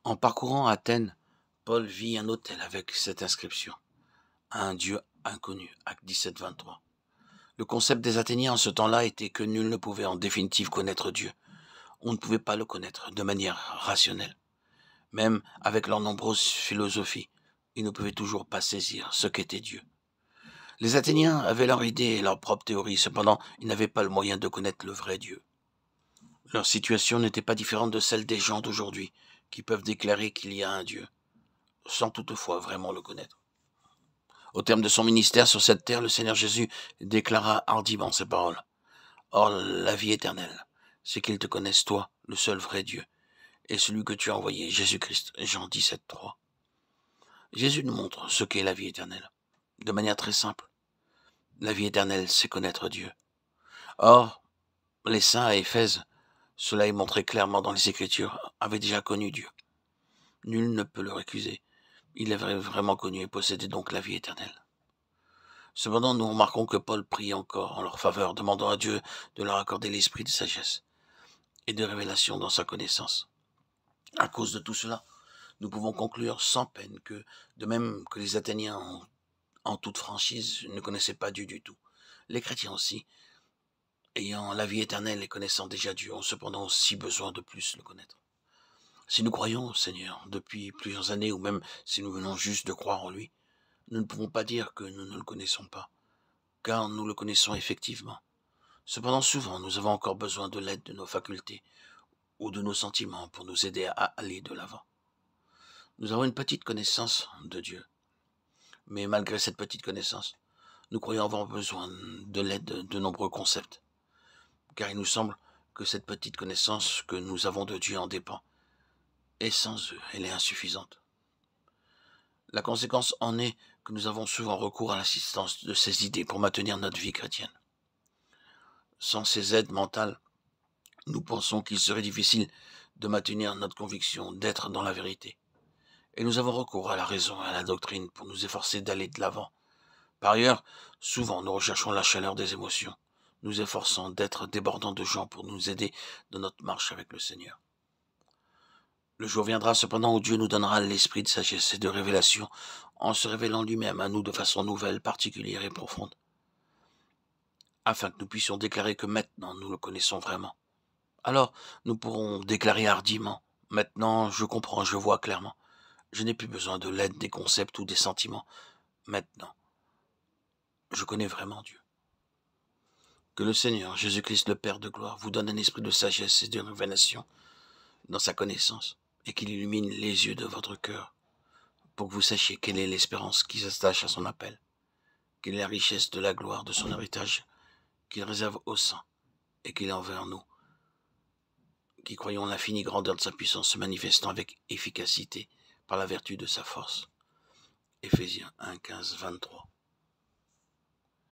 En parcourant Athènes, Paul vit un hôtel avec cette inscription: à un Dieu inconnu, acte 17-23. Le concept des Athéniens en ce temps-là était que nul ne pouvait en définitive connaître Dieu. On ne pouvait pas le connaître de manière rationnelle. Même avec leurs nombreuses philosophies, ils ne pouvaient toujours pas saisir ce qu'était Dieu. Les Athéniens avaient leur idée et leur propre théorie, cependant ils n'avaient pas le moyen de connaître le vrai Dieu. Leur situation n'était pas différente de celle des gens d'aujourd'hui, qui peuvent déclarer qu'il y a un Dieu, sans toutefois vraiment le connaître. Au terme de son ministère sur cette terre, le Seigneur Jésus déclara hardiment ces paroles: Or, la vie éternelle, c'est qu'ils te connaissent toi, le seul vrai Dieu, et celui que tu as envoyé, Jésus-Christ. Jean 17:3. Jésus nous montre ce qu'est la vie éternelle, de manière très simple. La vie éternelle, c'est connaître Dieu. Or, les saints à Éphèse, cela est montré clairement dans les Écritures, avaient déjà connu Dieu. Nul ne peut le récuser. Il l'avait vraiment connu et possédait donc la vie éternelle. Cependant, nous remarquons que Paul prie encore en leur faveur, demandant à Dieu de leur accorder l'esprit de sagesse et de révélation dans sa connaissance. À cause de tout cela, nous pouvons conclure sans peine que, de même que les Athéniens en toute franchise ne connaissaient pas Dieu du tout, les chrétiens aussi, ayant la vie éternelle et connaissant déjà Dieu, ont cependant aussi besoin de plus le connaître. Si nous croyons au Seigneur depuis plusieurs années, ou même si nous venons juste de croire en lui, nous ne pouvons pas dire que nous ne le connaissons pas, car nous le connaissons effectivement. Cependant, souvent, nous avons encore besoin de l'aide de nos facultés ou de nos sentiments pour nous aider à aller de l'avant. Nous avons une petite connaissance de Dieu, mais malgré cette petite connaissance, nous croyons avoir besoin de l'aide de nombreux concepts, car il nous semble que cette petite connaissance que nous avons de Dieu en dépend, et sans eux, elle est insuffisante. La conséquence en est que nous avons souvent recours à l'assistance de ces idées pour maintenir notre vie chrétienne. Sans ces aides mentales, nous pensons qu'il serait difficile de maintenir notre conviction d'être dans la vérité. Et nous avons recours à la raison et à la doctrine pour nous efforcer d'aller de l'avant. Par ailleurs, souvent nous recherchons la chaleur des émotions, nous efforçant d'être débordants de gens pour nous aider dans notre marche avec le Seigneur. Le jour viendra cependant où Dieu nous donnera l'esprit de sagesse et de révélation en se révélant lui-même à nous de façon nouvelle, particulière et profonde, afin que nous puissions déclarer que maintenant nous le connaissons vraiment. Alors nous pourrons déclarer hardiment: maintenant je comprends, je vois clairement. Je n'ai plus besoin de l'aide des concepts ou des sentiments. Maintenant, je connais vraiment Dieu. Que le Seigneur, Jésus-Christ, le Père de gloire, vous donne un esprit de sagesse et de révélation dans sa connaissance, et qu'il illumine les yeux de votre cœur, pour que vous sachiez quelle est l'espérance qui s'attache à son appel, quelle est la richesse de la gloire de son héritage qu'il réserve aux saints, et qu'il est envers nous, qui croyons l'infinie grandeur de sa puissance se manifestant avec efficacité par la vertu de sa force. Éphésiens 1, 15, 23.